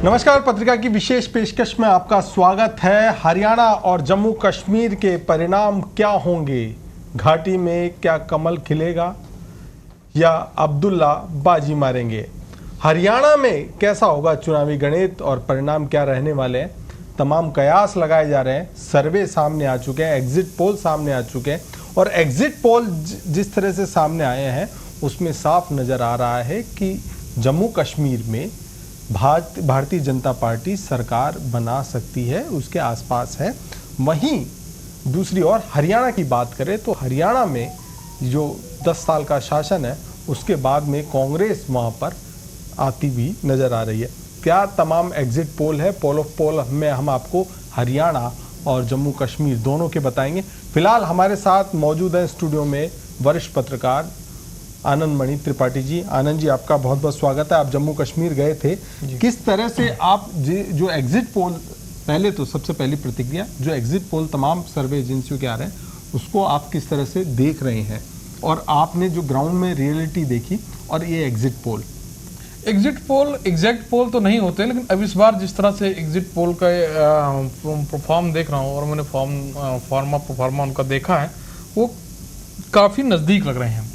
नमस्कार, पत्रिका की विशेष पेशकश में आपका स्वागत है। हरियाणा और जम्मू कश्मीर के परिणाम क्या होंगे? घाटी में क्या कमल खिलेगा या अब्दुल्ला बाजी मारेंगे? हरियाणा में कैसा होगा चुनावी गणित और परिणाम क्या रहने वाले हैं? तमाम कयास लगाए जा रहे हैं, सर्वे सामने आ चुके हैं, एग्जिट पोल सामने आ चुके हैं और एग्जिट पोल जिस तरह से सामने आए हैं उसमें साफ नजर आ रहा है कि जम्मू कश्मीर में भारतीय जनता पार्टी सरकार बना सकती है, उसके आसपास है। वहीं दूसरी ओर हरियाणा की बात करें तो हरियाणा में जो 10 साल का शासन है उसके बाद में कांग्रेस वहां पर आती भी नजर आ रही है। क्या तमाम एग्जिट पोल है, पोल ऑफ पोल में हम आपको हरियाणा और जम्मू कश्मीर दोनों के बताएंगे। फिलहाल हमारे साथ मौजूद हैं स्टूडियो में वरिष्ठ पत्रकार आनंद मणि त्रिपाठी जी। आनंद जी, आपका बहुत बहुत स्वागत है। आप जम्मू कश्मीर गए थे, किस तरह से आप जो एग्जिट पोल, पहले तो सबसे पहली प्रतिक्रिया, जो एग्जिट पोल तमाम सर्वे एजेंसियों के आ रहे हैं उसको आप किस तरह से देख रहे हैं और आपने जो ग्राउंड में रियलिटी देखी और ये एग्जिट पोल? एग्जैक्ट पोल तो नहीं होते, लेकिन अब इस बार जिस तरह से एग्जिट पोल का परफॉर्म देख रहा हूँ और मैंने फॉर्मा उनका देखा है, वो काफ़ी नज़दीक लग रहे हैं।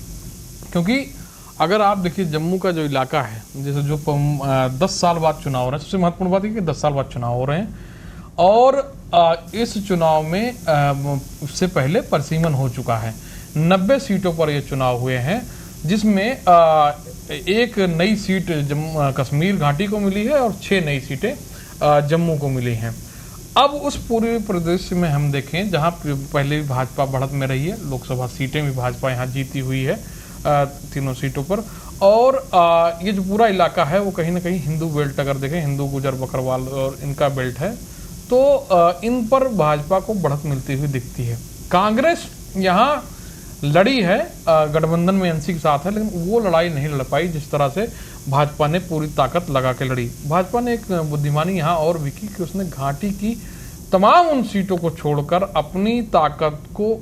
क्योंकि अगर आप देखिए जम्मू का जो इलाका है, जैसे जो 10 साल बाद चुनाव हो रहे हैं, सबसे महत्वपूर्ण बात है कि 10 साल बाद चुनाव हो रहे हैं और इस चुनाव में उससे पहले परिसीमन हो चुका है। 90 सीटों पर ये चुनाव हुए हैं, जिसमें एक नई सीट कश्मीर घाटी को मिली है और 6 नई सीटें जम्मू को मिली हैं। अब उस पूरे प्रदेश में हम देखें, जहां पहले भी भाजपा बढ़त में रही है, लोकसभा सीटें भी भाजपा यहां जीती हुई है तीनों सीटों पर, और ये जो पूरा इलाका है वो कहीं ना कहीं हिंदू बेल्ट, अगर देखें हिंदू गुजर बकरवाल और इनका बेल्ट है, तो इन पर भाजपा को बढ़त मिलती हुई दिखती है। कांग्रेस यहाँ लड़ी है गठबंधन में एनसी के साथ है, लेकिन वो लड़ाई नहीं लड़ पाई जिस तरह से भाजपा ने पूरी ताकत लगा के लड़ी। भाजपा ने एक बुद्धिमानी यहाँ और भी की कि उसने घाटी की तमाम उन सीटों को छोड़कर अपनी ताकत को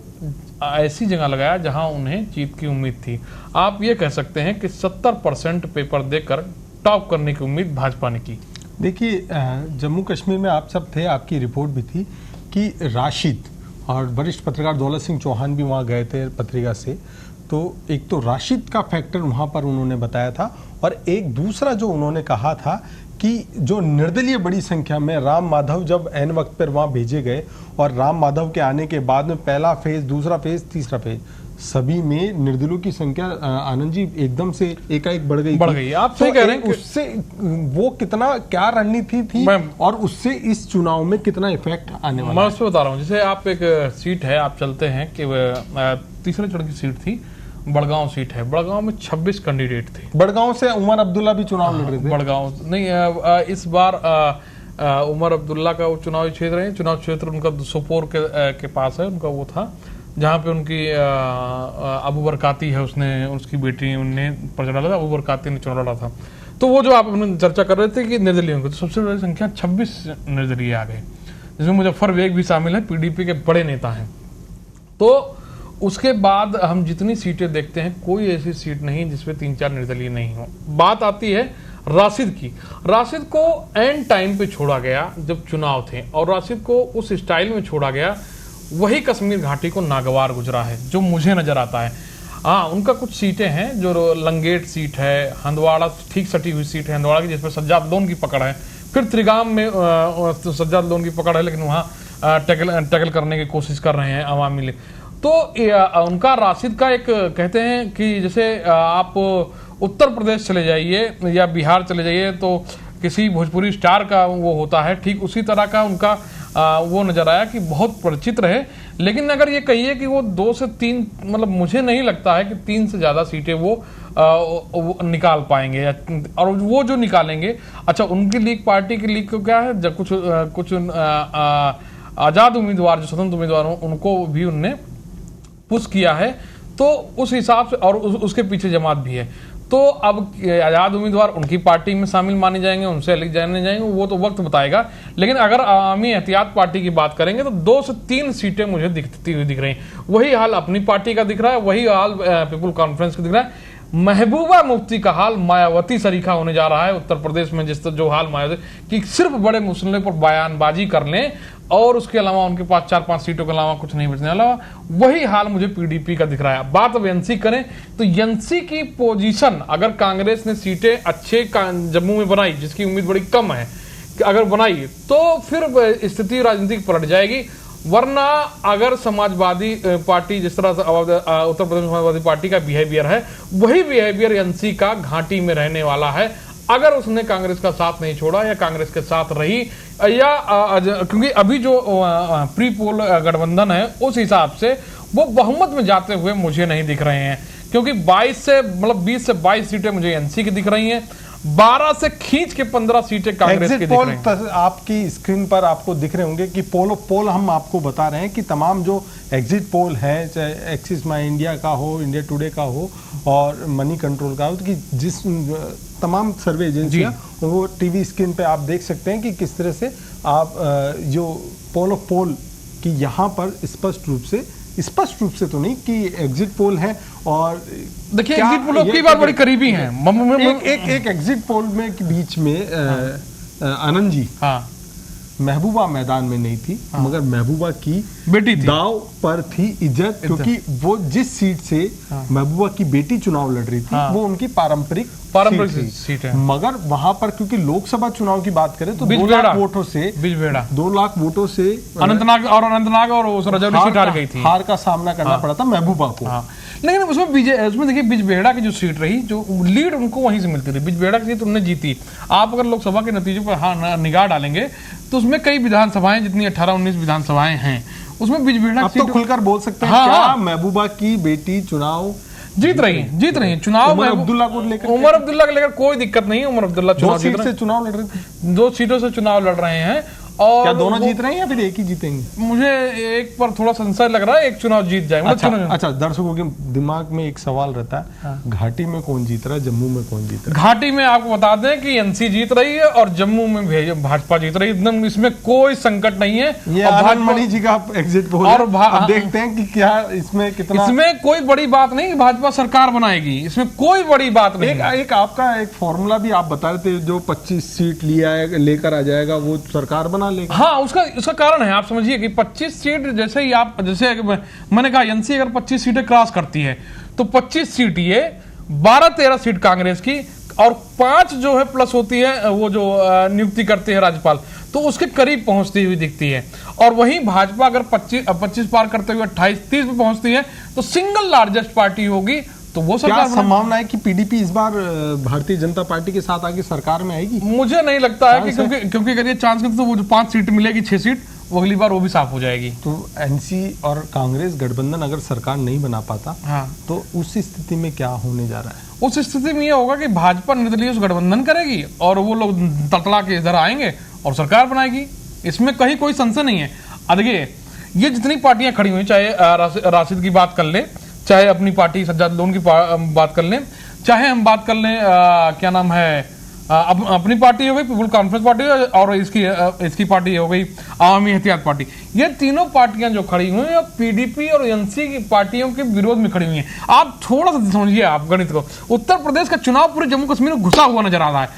ऐसी जगह लगाया जहां उन्हें जीत की उम्मीद थी। आप ये कह सकते हैं कि 70% पेपर देकर टॉप करने की उम्मीद भाजपा ने की। देखिए, जम्मू कश्मीर में आप सब थे, आपकी रिपोर्ट भी थी कि राशिद और वरिष्ठ पत्रकार दौलत सिंह चौहान भी वहाँ गए थे पत्रिका से। तो एक तो राशिद का फैक्टर वहाँ पर उन्होंने बताया था और एक दूसरा जो उन्होंने कहा था कि जो निर्दलीय बड़ी संख्या में राम माधव जब एन वक्त पर वहाँ भेजे गए और राम माधव के आने के बाद में पहला फेज, दूसरा फेज, तीसरा फेज, सभी में निर्दलीयों की संख्या आनंद जी एकदम से एकाएक बढ़ गई। आप सही कह रहे हैं। उससे वो कितना, क्या रणनीति थी और उससे इस चुनाव में कितना इफेक्ट आने वाला? मैं उसमें बता रहा हूँ। जैसे आप एक सीट है, आप चलते हैं कि तीसरे चरण की सीट थी, बड़गांव सीट है। बड़गांव में 26 कैंडिडेट थे। बड़गांव से उमर अब्दुल्ला भी चुनाव लड़ रहे थे। बड़गांव नहीं, इस बार उमर अब्दुल्ला का वो चुनावी क्षेत्र है, चुनाव क्षेत्र उनका सोपोर के पास है। उनका वो था जहाँ पे उनकी अबू बरकाती है, उसकी बेटी ने पर्चा डाला था, अबू बरकाती ने चुनाव लड़ा था। तो वो जो आप चर्चा कर रहे थे कि निर्दलीयों की, तो सबसे बड़ी संख्या 26 निर्दलीय आ गए, जिसमें मुजफ्फर बेग भी शामिल है, पीडीपी के बड़े नेता हैं। तो उसके बाद हम जितनी सीटें देखते हैं, कोई ऐसी सीट नहीं जिसमें 3-4 निर्दलीय नहीं हो। बात आती है राशिद की। राशिद को एंड टाइम पे छोड़ा गया जब चुनाव थे, और राशिद को उस स्टाइल में छोड़ा गया, वही कश्मीर घाटी को नागवार गुजरा है जो मुझे नजर आता है। हाँ, उनका कुछ सीटें हैं, जो लंगेट सीट है, हंदवाड़ा ठीक सटी हुई सीट है हंदवाड़ा की, जिसमें सज्जाद लोन की पकड़ है। फिर त्रिगाम में सज्जाद लोन की पकड़ है, लेकिन वहाँ टैकल करने की कोशिश कर रहे हैं अवामी लीग। तो उनका राशिद का एक कहते हैं कि जैसे आप उत्तर प्रदेश चले जाइए या बिहार चले जाइए तो किसी भोजपुरी स्टार का वो होता है, ठीक उसी तरह का उनका वो नजर आया कि बहुत परिचित रहे। लेकिन अगर ये कहिए कि वो 2 से 3, मतलब मुझे नहीं लगता है कि 3 से ज्यादा सीटें वो निकाल पाएंगे, और वो जो निकालेंगे, अच्छा उनकी लीग, पार्टी की लीग को क्या है, जब कुछ आजाद उम्मीदवार, जो स्वतंत्र उम्मीदवार हो, उनको भी उनने पुश किया है, तो उस हिसाब से, और उसके पीछे जमात भी है। तो अब आजाद उम्मीदवार उनकी पार्टी में शामिल माने जाएंगे, उनसे अलग जाने जाएंगे, वो तो वक्त बताएगा। लेकिन अगर आवामी एहतियात पार्टी की बात करेंगे तो 2 से 3 सीटें मुझे दिखती हुई दिख रही हैं। वही हाल अपनी पार्टी का दिख रहा है, वही हाल पीपुल कॉन्फ्रेंस का दिख रहा है। महबूबा मुफ्ती का हाल मायावती सरीखा होने जा रहा है उत्तर प्रदेश में। जिस जो हाल मायावती कि सिर्फ बड़े मसले पर बयानबाजी कर लें और उसके अलावा उनके पास 4-5 सीटों के अलावा कुछ नहीं बचने वाला, वही हाल मुझे पीडीपी का दिख रहा है। बात अब एनसी करें तो एनसी की पोजीशन, अगर कांग्रेस ने सीटें अच्छे जम्मू में बनाई, जिसकी उम्मीद बड़ी कम है, अगर बनाई तो फिर स्थिति राजनीतिक पलट जाएगी। वरना अगर समाजवादी पार्टी जिस तरह से उत्तर प्रदेश समाजवादी पार्टी का बिहेवियर है, वही बिहेवियर एनसी का घाटी में रहने वाला है अगर उसने कांग्रेस का साथ नहीं छोड़ा या कांग्रेस के साथ रही, या क्योंकि अभी जो प्री पोल गठबंधन है उस हिसाब से वो बहुमत में जाते हुए मुझे नहीं दिख रहे हैं, क्योंकि 20 से 22 सीटें मुझे एनसी की दिख रही हैं, 12 से खींच के 15 सीटें कांग्रेस की दिख रही हैं। आपकी स्क्रीन पर आपको दिख रहे होंगे कि पोल हम आपको बता रहे हैं कि तमाम जो एग्जिट पोल है, चाहे एक्सिस माई इंडिया का हो, इंडिया टुडे का हो और मनी कंट्रोल का हो, कि जिस तमाम सर्वे एजेंसियां, वो टीवी स्क्रीन पे आप देख सकते हैं कि किस तरह से आप जो पोल की यहाँ पर स्पष्ट रूप से तो नहीं कि एग्जिट पोल है, और देखिए एग्जिट पोल की बात बड़ी करीबी है। एक एग्जिट पोल में के बीच में आनंद जी, हाँ, महबूबा मैदान में नहीं थी, हाँ, मगर महबूबा की बेटी थी, दाव पर थी इज्जत, क्योंकि वो जिस सीट से महबूबा की बेटी चुनाव लड़ रही थी, वो उनकी पारंपरिक सीट है। मगर वहां पर क्योंकि लोकसभा चुनाव की बात करें तो 2 लाख वोटों से अनंतनाग और रजौरी सीट हार गई थी, हार का सामना करना पड़ा था महबूबा को। लेकिन उसमें देखिए बिजबेहड़ा की जो सीट रही, जो लीड उनको वहीं से मिलती रही, बिजबेहड़ा की सीट उन्होंने जीती। आप अगर लोकसभा के नतीजों पर निगाह डालेंगे तो उसमें कई विधानसभाएं, जितनी 18-19 विधानसभाएं हैं, उसमें बिजबेहड़ा अब तो खुलकर बोल सकते हैं, क्या महबूबा की बेटी चुनाव जीत रही है चुनाव। उमर अब्दुल्ला को लेकर कोई दिक्कत नहीं है। उमर अब्दुल्ला चुनाव जीत रहे हैं, 2 सीटों से चुनाव लड़ रहे हैं। और क्या दोनों जीत रहे हैं या फिर एक ही जीतेंगे? मुझे एक पर थोड़ा संशय लग रहा है, एक चुनाव जीत जाएगा। अच्छा, दर्शकों के दिमाग में एक सवाल रहता है, हाँ, घाटी में कौन जीत रहा है, जम्मू में कौन जीत रहा है? घाटी में आपको बता दें कि एनसी जीत रही है और जम्मू में भाजपा जीत रही है, एकदम इसमें कोई संकट नहीं है। ये आनंद मणि जी का एग्जिट पोल और देखते हैं कि क्या इसमें कितना, इसमें कोई बड़ी बात नहीं, भाजपा सरकार बनाएगी, इसमें कोई बड़ी बात नहीं। एक आपका एक फॉर्मूला भी आप बता रहे थे, जो 25 सीट लेकर आ जाएगा वो सरकार बना लेगा। हाँ, उसका कारण है, आप समझिए कि 25 सीट जैसे मैंने कहा, एनसी अगर 25 सीटें क्रॉस करती है तो 25 सीट ये, 12-13 सीट कांग्रेस की, और 5 जो है प्लस होती है वो जो नियुक्ति करते हैं राज्यपाल, तो उसके करीब पहुंचती हुई दिखती है। और वहीं भाजपा अगर 25 पार करते हुए 28-30 पे पहुंचती है तो सिंगल लार्जेस्ट पार्टी होगी। तो वो क्या संभावना है कि पीडीपी इस बार भारतीय जनता पार्टी के साथ आगे सरकार में आएगी? मुझे नहीं लगता है कि क्योंकि अगर ये चांस करते तो वो जो 5 सीट मिलेगी, 6 सीट, वो अगली बार वो भी साफ हो जाएगी। तो एनसी और कांग्रेस गठबंधन अगर सरकार नहीं बना पाता, हाँ, तो उस स्थिति में क्या होने जा रहा है? उस स्थिति में ये होगा कि भाजपा निर्दलीय उस गठबंधन करेगी और वो लोग तड़तड़ा के इधर आएंगे और सरकार बनाएगी। इसमें कहीं कोई संशय नहीं है। देखिए, ये जितनी पार्टियां खड़ी हुई, चाहे राशिद की बात कर ले, चाहे अपनी पार्टी सज्जाद लोन की बात कर लें, चाहे हम बात कर लें क्या नाम है, अपनी पार्टी हो गई पीपुल कॉन्फ्रेंस पार्टी, और इसकी पार्टी हो गई आवामी एहतियात पार्टी, ये तीनों पार्टियां जो खड़ी हुई हैं पीडीपी और एनसी की पार्टियों के विरोध में खड़ी हुई हैं। आप थोड़ा सा समझिए आप गणित को, उत्तर प्रदेश का चुनाव पूरे जम्मू कश्मीर में घुसा हुआ नजर आ रहा है।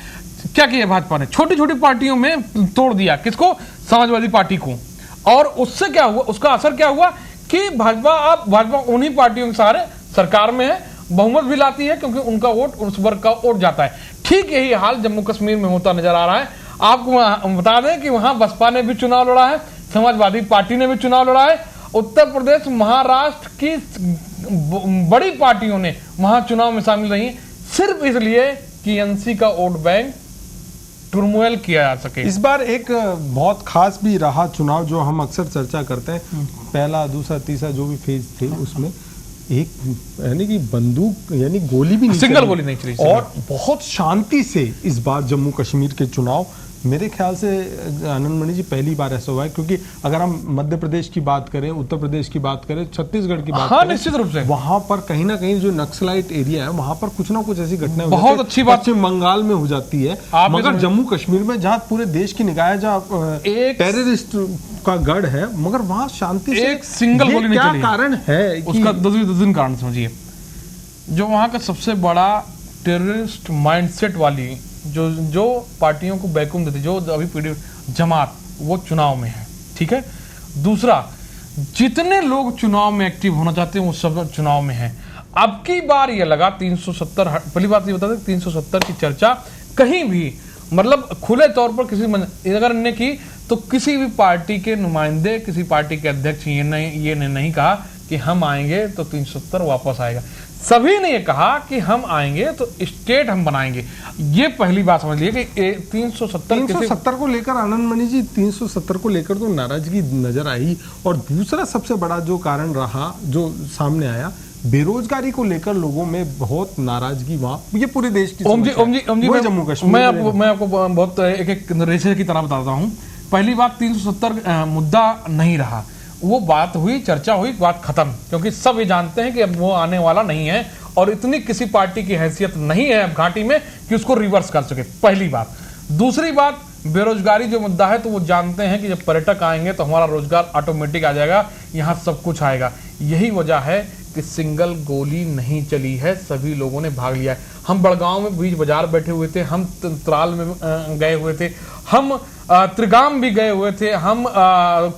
क्या किया भाजपा ने? छोटी छोटी पार्टियों में तोड़ दिया, किसको? समाजवादी पार्टी को। और उससे क्या हुआ, उसका असर क्या हुआ कि भाजपा उन्हीं पार्टियों के सहारे सरकार में है, बहुमत भी लाती है, क्योंकि उनका वोट उस वर्ग का वोट जाता है। ठीक यही हाल जम्मू कश्मीर में होता नजर आ रहा है। आपको बता दें कि वहां बसपा ने भी चुनाव लड़ा है, समाजवादी पार्टी ने भी चुनाव लड़ा है। उत्तर प्रदेश, महाराष्ट्र की बड़ी पार्टियों ने वहां चुनाव में शामिल रही, सिर्फ इसलिए कि एनसी का वोट बैंक टुर्मोइल किया जा सके। इस बार एक बहुत खास भी रहा चुनाव, जो हम अक्सर चर्चा करते हैं, पहला, दूसरा, तीसरा जो भी फेज थे, उसमें एक यानी कि बंदूक यानी गोली भी नहीं, सिंगल गोली नहीं चली, और बहुत शांति से इस बार जम्मू कश्मीर के चुनाव, मेरे ख्याल से आनंद मणि जी पहली बार ऐसा हुआ है। क्योंकि अगर हम मध्य प्रदेश की बात करें, उत्तर प्रदेश की बात करें, छत्तीसगढ़ की बात करें, निश्चित रूप से वहां पर कहीं ना कहीं जो नक्सलाइट एरिया है, वहां पर कुछ ना कुछ ऐसी घटनाएं बहुत अच्छी बात पश्चिम बंगाल में हो जाती है, मगर जम्मू कश्मीर में जहाँ पूरे देश की निगाह, जहाँ टेररिस्ट का गढ़ है, मगर वहां शांति से एक सिंगल गोली नहीं चली। क्या कारण है? उसका 2 दिन कारण समझिए। जो वहाँ का सबसे बड़ा टेररिस्ट माइंडसेट वाली जो पार्टियों को बैकूम देती, जो अभी पीढ़ी जमात, वो चुनाव में है, ठीक है। दूसरा, जितने लोग चुनाव में एक्टिव होना चाहते हैं वो सब चुनाव में है। अब की बार ये लगा 370, पहली बात ये बता दें, 370 की चर्चा कहीं भी मतलब खुले तौर पर किसी अगर इन्हें की तो किसी भी पार्टी के नुमाइंदे, किसी पार्टी के अध्यक्ष ये नहीं कहा कि हम आएंगे तो 370 वापस आएगा। सभी ने ये कहा कि हम आएंगे तो स्टेट हम बनाएंगे। ये पहली बात समझ लीजिए कि 370 को लेकर आनंद मणि जी, 370 को लेकर तो नाराजगी नजर आई। और दूसरा सबसे बड़ा जो कारण रहा, जो सामने आया, बेरोजगारी को लेकर लोगों में बहुत नाराजगी। वहां ये पूरे देश की ओम जी जम्मू कश्मीर मैं आपको बहुत एक रेशे की तरह बताता हूँ। पहली बात, 370 मुद्दा नहीं रहा, वो बात हुई, चर्चा हुई, बात खत्म, क्योंकि सब ये जानते हैं कि अब वो आने वाला नहीं है और इतनी किसी पार्टी की हैसियत नहीं है अब घाटी में कि उसको रिवर्स कर सके, पहली बात। दूसरी बात, बेरोजगारी जो मुद्दा है तो वो जानते हैं कि जब पर्यटक आएंगे तो हमारा रोजगार ऑटोमेटिक आ जाएगा, यहाँ सब कुछ आएगा। यही वजह है कि सिंगल गोली नहीं चली है, सभी लोगों ने भाग लिया है। हम बड़गांव में बीच बाजार बैठे हुए थे, हम त्राल में गए हुए थे, हम त्रिगाम भी गए हुए थे, हम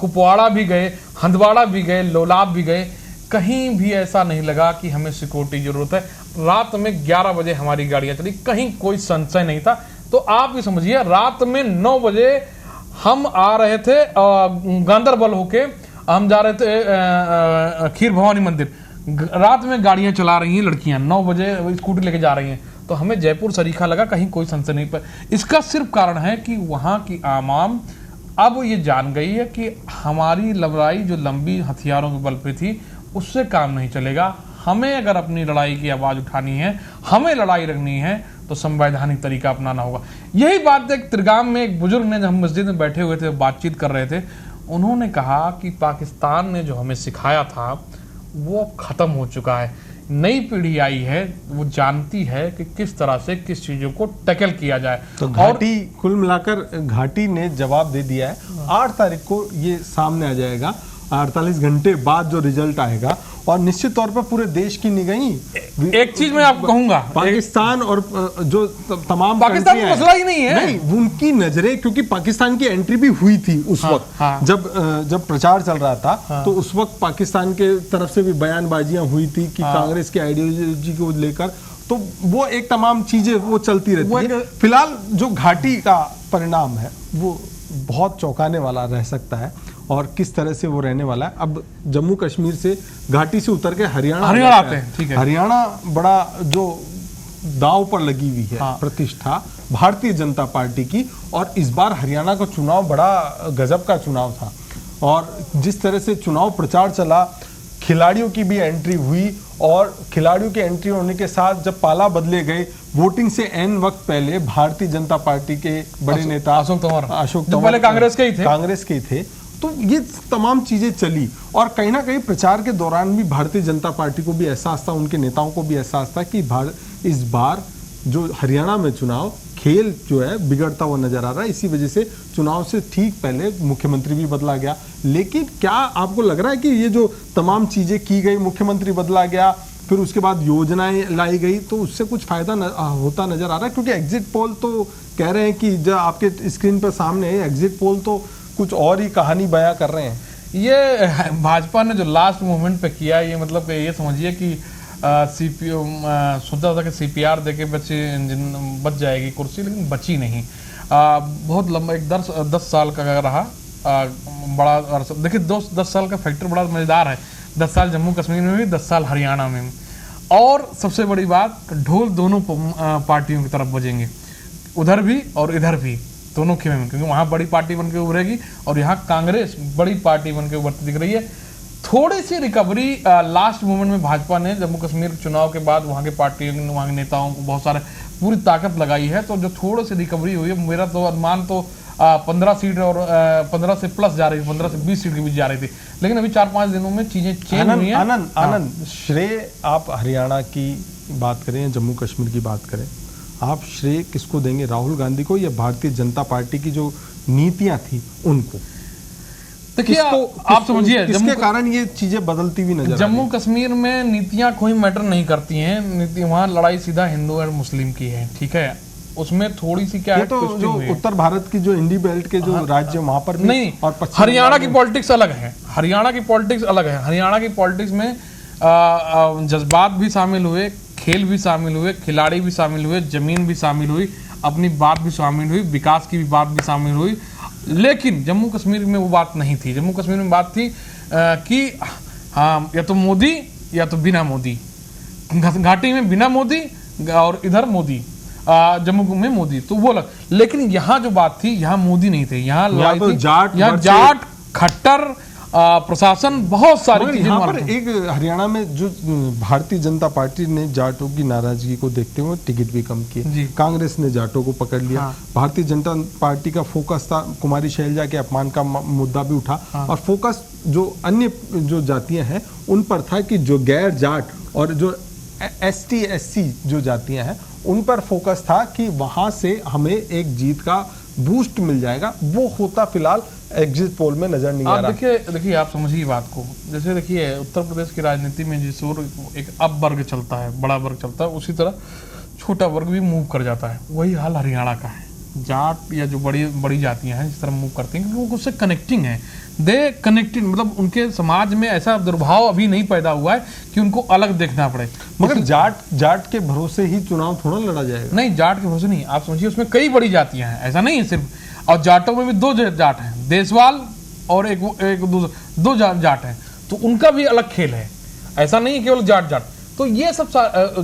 कुपवाड़ा भी गए, हंदवाड़ा भी गए, लोलाब भी गए। कहीं भी ऐसा नहीं लगा कि हमें सिक्योरिटी की जरूरत है। रात में 11 बजे हमारी गाड़ियां चली, कहीं कोई संशय नहीं था। तो आप भी समझिए, रात में 9 बजे हम आ रहे थे गांदरबल होके, हम जा रहे थे खीर भवानी मंदिर। रात में गाड़ियां चला रही हैं लड़कियां, 9 बजे स्कूटी लेके जा रही हैं, तो हमें जयपुर सरीखा लगा, कहीं कोई संशय नहीं। पर इसका सिर्फ कारण है कि वहां की आवाम अब ये जान गई है कि हमारी लड़ाई जो लंबी हथियारों के बल पे थी उससे काम नहीं चलेगा। हमें अगर अपनी लड़ाई की आवाज उठानी है, हमें लड़ाई रखनी है, तो संवैधानिक तरीका अपनाना होगा। यही बात एक त्रिगाम में एक बुजुर्ग ने, जब हम मस्जिद में बैठे हुए थे, बातचीत कर रहे थे, उन्होंने कहा कि पाकिस्तान ने जो हमें सिखाया था वो खत्म हो चुका है। नई पीढ़ी आई है, वो जानती है कि किस तरह से किस चीजों को टैकल किया जाए। तो घाटी, कुल मिलाकर घाटी ने जवाब दे दिया है। 8 तारीख को ये सामने आ जाएगा, 48 घंटे बाद जो रिजल्ट आएगा, और निश्चित तौर पर पूरे देश की निगाही। एक चीज मैं आपको कहूंगा, पाकिस्तान और जो तमाम पाकिस्तान में मसला ही नहीं है, नहीं, उनकी नजरें, क्योंकि पाकिस्तान की एंट्री भी हुई थी उस वक्त, जब प्रचार चल रहा था, तो उस वक्त पाकिस्तान के तरफ से भी बयानबाजियां हुई थी कि कांग्रेस की आइडियोलॉजी को लेकर, तो वो एक तमाम चीजें वो चलती रहती है। फिलहाल जो घाटी का परिणाम है वो बहुत चौंकाने वाला रह सकता है, और किस तरह से वो रहने वाला है। अब जम्मू कश्मीर से, घाटी से उतर के हरियाणा आते हैं, ठीक है। हरियाणा बड़ा जो दांव पर लगी हुई है प्रतिष्ठा भारतीय जनता पार्टी की, और इस बार हरियाणा का चुनाव बड़ा गजब का चुनाव था। और जिस तरह से चुनाव प्रचार चला, खिलाड़ियों की भी एंट्री हुई, और खिलाड़ियों की एंट्री होने के साथ जब पाला बदले गए, वोटिंग से एन वक्त पहले भारतीय जनता पार्टी के बड़े नेता अशोक तंवर पहले कांग्रेस के ही थे, तो ये तमाम चीजें चली। और कहीं ना कहीं प्रचार के दौरान भी भारतीय जनता पार्टी को भी एहसास था, उनके नेताओं को भी एहसास था कि इस बार जो हरियाणा में चुनाव खेल जो है बिगड़ता हुआ नजर आ रहा है। इसी वजह से चुनाव से ठीक पहले मुख्यमंत्री भी बदला गया। लेकिन क्या आपको लग रहा है कि ये जो तमाम चीजें की गई, मुख्यमंत्री बदला गया, फिर उसके बाद योजनाएं लाई गई, तो उससे कुछ फायदा होता नजर आ रहा है? क्योंकि एग्जिट पोल तो कह रहे हैं कि जो आपके स्क्रीन पर सामने है, एग्जिट पोल तो कुछ और ही कहानी बयां कर रहे हैं। ये भाजपा ने जो लास्ट मूवमेंट पे किया, ये मतलब ये समझिए कि सीपीओ सोचा था कि सीपीआर देके बच जाएगी कुर्सी, लेकिन बची नहीं। बहुत लंबा, एक 10 साल का रहा बड़ा। देखिए 10 साल का फैक्टर बड़ा मजेदार है। 10 साल जम्मू कश्मीर में भी, 10 साल हरियाणा में भी। और सबसे बड़ी बात, ढोल दोनों पार्टियों की तरफ बजेंगे, उधर भी और इधर भी, दोनों खेमे में, क्योंकि वहां बड़ी पार्टी बनकर उभरेगी और यहाँ कांग्रेस बड़ी पार्टी बनकर उभरती दिख रही है। थोड़ी सी रिकवरी लास्ट मोमेंट में भाजपा ने जम्मू कश्मीर चुनाव के बाद वहां के पार्टियों, वहां के नेताओं को बहुत सारे पूरी ताकत लगाई है, तो जो थोड़ी सी रिकवरी हुई है, मेरा तो अनुमान तो 15 सीट और 15 से प्लस जा रही थी, 15 से 20 सीट के बीच जा रही थी। लेकिन अभी 4-5 दिनों में चीजें चेंज हुई हैं। आनंद, श्रेय आप हरियाणा की बात करें, जम्मू कश्मीर की बात करें, आप श्रेय किसको देंगे, राहुल गांधी को या भारतीय जनता पार्टी की जो नीतियां थी उनको? देखिए आप समझिए किसके कारण ये चीजें बदलती हुई नजर जम्मू कश्मीर में नीतियां कोई मैटर नहीं करती हैं। नीति वहाँ लड़ाई सीधा हिंदू और मुस्लिम की है, ठीक है। उसमें थोड़ी सी क्या है तो जो उत्तर भारत की जो इंडी बेल्ट के जो राज्य वहां पर भी नहीं, और हरियाणा की पॉलिटिक्स अलग है। हरियाणा की पॉलिटिक्स अलग है। हरियाणा की पॉलिटिक्स में जज्बात भी शामिल हुए, खेल भी शामिल हुए, खिलाड़ी भी शामिल हुए, जमीन भी शामिल हुई, अपनी बात भी शामिल हुई, विकास की भी बात भी शामिल हुई। लेकिन जम्मू कश्मीर में वो बात नहीं थी। जम्मू कश्मीर में बात थी कि हाँ, या तो मोदी या तो बिना मोदी। घाटी में बिना मोदी और इधर मोदी, जम्मू में मोदी, तो वो लग। लेकिन यहाँ जो बात थी, यहाँ मोदी नहीं थे, यहाँ लड़ाई थी, यहाँ जाट खट्टर प्रशासन बहुत सारी चीजें। यहाँ पर एक हरियाणा में जो भारतीय जनता पार्टी ने जाटों की नाराजगी को देखते हुए टिकट भी कम किए, कांग्रेस ने जाटों को पकड़ लिया। हाँ। भारतीय जनता पार्टी का फोकस था, कुमारी शैलजा के अपमान का मुद्दा भी उठा। हाँ। और फोकस जो अन्य जो जातियां हैं उन पर था कि जो गैर जाट और जो ST SC जो जातियां हैं उन पर फोकस था कि वहां से हमें एक जीत का बूस्ट मिल जाएगा। वो होता फिलहाल एग्जिट पोल में नजर नहीं आ रहा। देखिए आप समझिए बात को। जैसे देखिए उत्तर प्रदेश की राजनीति में जिस ओर एक अप वर्ग चलता है, बड़ा वर्ग चलता है, उसी तरह छोटा वर्ग भी मूव कर जाता है। वही हाल हरियाणा का है। जाट या जो बड़ी जातियां हैं जिस तरह मूव करती हैं, क्योंकि वो उससे कनेक्टिंग है। दे कनेक्टेड, मतलब उनके समाज में ऐसा दुर्भाव अभी नहीं पैदा हुआ है कि उनको अलग देखना पड़े। मगर जाट के भरोसे ही चुनाव थोड़ा लड़ा जाएगा। नहीं, जाट के भरोसे नहीं। आप समझिए उसमें कई बड़ी जातियां हैं, ऐसा नहीं है सिर्फ। और जाटों में भी दो जाट हैं, देशवाल और एक दो जाट हैं, तो उनका भी अलग खेल है। ऐसा नहीं है केवल जाट। तो ये सब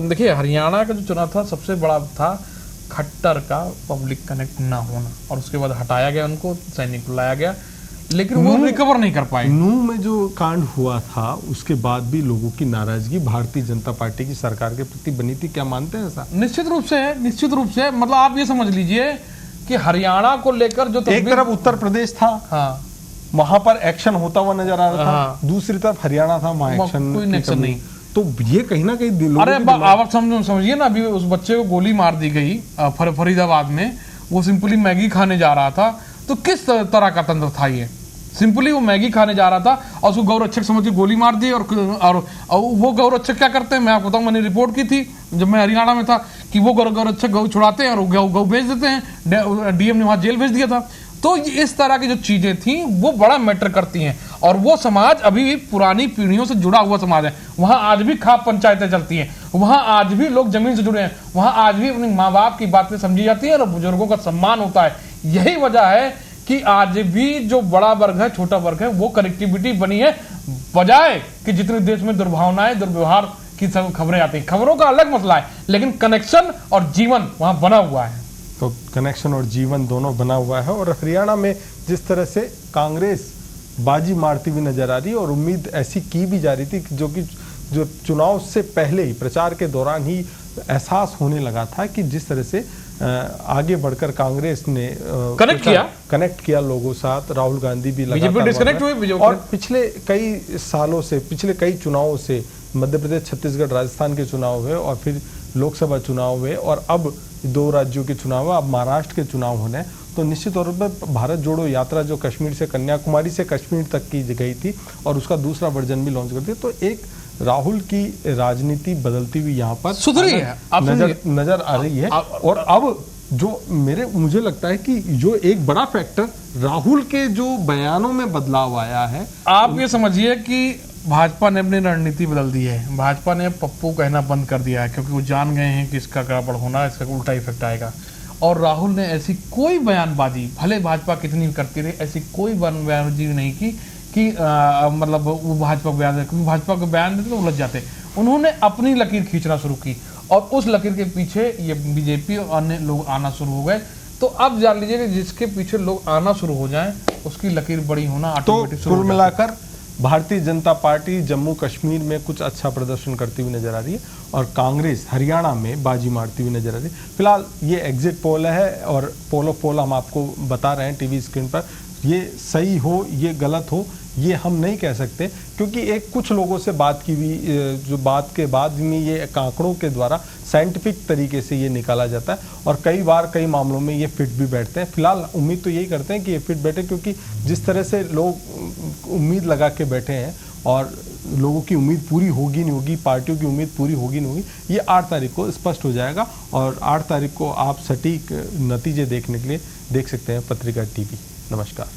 देखिए हरियाणा का जो चुनाव था सबसे बड़ा था खट्टर का पब्लिक कनेक्ट ना होना, और उसके बाद हटाया गया उनको, सैनिक को लाया गया, लेकिन वो रिकवर नहीं कर पाए। नूह में जो कांड हुआ था उसके बाद भी लोगों की नाराजगी भारतीय जनता पार्टी की सरकार के प्रति बनी थी। क्या मानते हैं ऐसा? निश्चित रूप से मतलब आप ये समझ लीजिए कि हरियाणा को लेकर जो एक तरफ उत्तर प्रदेश था, हाँ, वहां पर एक्शन होता हुआ नजर आ रहा था। हाँ। दूसरी तरफ हरियाणा था, वहां कोई एक्शन नहीं। तो ये कहीं ना कहीं अरे आप समझिए ना, अभी उस बच्चे को गोली मार दी गई फरीदाबाद में। वो सिंपली मैगी खाने जा रहा था, तो किस तरह का तंत्र था ये? सिंपली वो मैगी खाने जा रहा था और उसको गौरक्षक समझ के गोली मार दी। और वो गौरक्षक क्या करते हैं, मैं आपको बताऊं, मैंने रिपोर्ट की थी जब मैं हरियाणा में था, कि वो गौरक्षक गौ छुड़ाते हैं और गौ भेज देते हैं। DM ने वहां जेल भेज दिया था। तो इस तरह की जो चीजें थी वो बड़ा मैटर करती हैं। और वो समाज अभी भी पुरानी पीढ़ियों से जुड़ा हुआ समाज है। वहां आज भी खाप पंचायतें चलती हैं, वहां आज भी लोग जमीन से जुड़े हैं, वहां आज भी अपने माँ बाप की बातें समझी जाती है और बुजुर्गों का सम्मान होता है। यही वजह है कि आज भी जो बड़ा वर्ग है, छोटा वर्ग है, वो कनेक्टिविटी बनी है, बजाय कि जितने देश में दुर्भावनाएं, दुर्व्यवहार की सब खबरें आती हैं। खबरों का अलग मसला है, लेकिन कनेक्शन और जीवन वहां बना हुआ है। तो कनेक्शन और जीवन दोनों बना हुआ है। और हरियाणा में जिस तरह से कांग्रेस बाजी मारती हुई नजर आ रही है, और उम्मीद ऐसी की भी जा रही थी कि जो चुनाव से पहले ही, प्रचार के दौरान ही एहसास होने लगा था कि जिस तरह से आगे बढ़कर कांग्रेस ने कनेक्ट किया लोगों साथ। राहुल गांधी भी लगातार डिस्कनेक्ट हुए, और पिछले कई सालों से, पिछले कई चुनावों से, मध्य प्रदेश, छत्तीसगढ़, राजस्थान के चुनाव हुए, और फिर लोकसभा चुनाव हुए, और अब 2 राज्यों के चुनाव, अब महाराष्ट्र के चुनाव होने। तो निश्चित तौर पर भारत जोड़ो यात्रा जो कश्मीर से, कन्याकुमारी से कश्मीर तक की गई थी, और उसका दूसरा वर्जन भी लॉन्च कर दिया। तो एक राहुल की राजनीति बदलती हुई यहाँ पर सुधरी है, नजर आ रही है। और अब जो मुझे लगता है कि जो एक बड़ा फैक्टर राहुल के जो बयानों में बदलाव आया है, आप ये समझिए कि भाजपा ने अपनी रणनीति बदल दी है। भाजपा ने पप्पू कहना बंद कर दिया है, क्योंकि वो जान गए हैं कि इसका गड़बड़ होना, इसका उल्टा इफेक्ट आएगा। और राहुल ने ऐसी कोई बयानबाजी, भले भाजपा कितनी करती रही, ऐसी कोई बयानबाजी नहीं की कि मतलब वो भाजपा को बयान, क्योंकि भाजपा को बयान देते तो उलझ जाते। उन्होंने अपनी लकीर खींचना शुरू की, और उस लकीर के पीछे ये बीजेपी और अन्य लोग आना शुरू हो गए। तो अब जान लीजिए कि जिसके पीछे लोग आना शुरू हो जाएं, उसकी लकीर बड़ी होना ऑटोमेटिक शुरू हो जाती है। कुल मिलाकर भारतीय जनता पार्टी जम्मू कश्मीर में कुछ अच्छा प्रदर्शन करती हुई नजर आ रही है, और कांग्रेस हरियाणा में बाजी मारती हुई नजर आ रही है। फिलहाल ये एग्जिट पोल है, और पोल ऑफ पोल हम आपको बता रहे हैं टीवी स्क्रीन पर। ये सही हो, ये गलत हो, ये हम नहीं कह सकते, क्योंकि एक कुछ लोगों से बात की हुई, जो बात के बाद में ये आंकड़ों के द्वारा साइंटिफिक तरीके से ये निकाला जाता है और कई बार कई मामलों में ये फिट भी बैठते हैं। फिलहाल उम्मीद तो यही करते हैं कि ये फिट बैठे, क्योंकि जिस तरह से लोग उम्मीद लगा के बैठे हैं और लोगों की उम्मीद पूरी होगी नहीं होगी, पार्टियों की उम्मीद पूरी होगी नहीं होगी, ये 8 तारीख को स्पष्ट हो जाएगा। और 8 तारीख को आप सटीक नतीजे देखने के लिए देख सकते हैं पत्रिका टीवी। नमस्कार।